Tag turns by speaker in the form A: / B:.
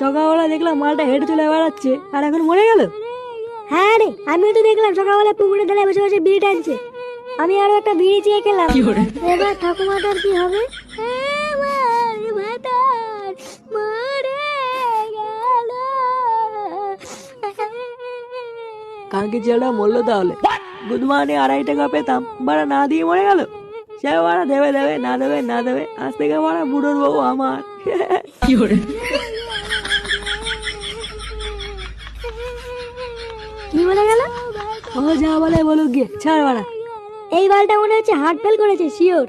A: সকালবেলা দেখলাম মালটা হেঁটে চলে বেড়াচ্ছে আর এখন মরে গেল।
B: হ্যাঁ রে, আমিও তো দেখলাম সকালবেলা পুকুরে ধারে বসে বসে বিড়ি টানছে। আমি আরো একটা বিড়ি চেয়ে খেলাম। এবার ঠাকুমাটার কি হবে?
A: কালকে ছেলেটা মরলো তাহলে। গুড মর্নিং 2.5 টাকা পেতাম, বাড়া না দিয়ে মরে গেল। সে বাড়া দেবে দেবে না দেবে না দেবে, আজ থেকে বাড়া বুড়োর বউ আমার।
B: কি বলে গেল?
A: ও যা বলে বলুক গিয়ে, ছাড় বাড়া।
B: এই বালটা মনে হচ্ছে হার্ট ফেল করেছে, শিওর।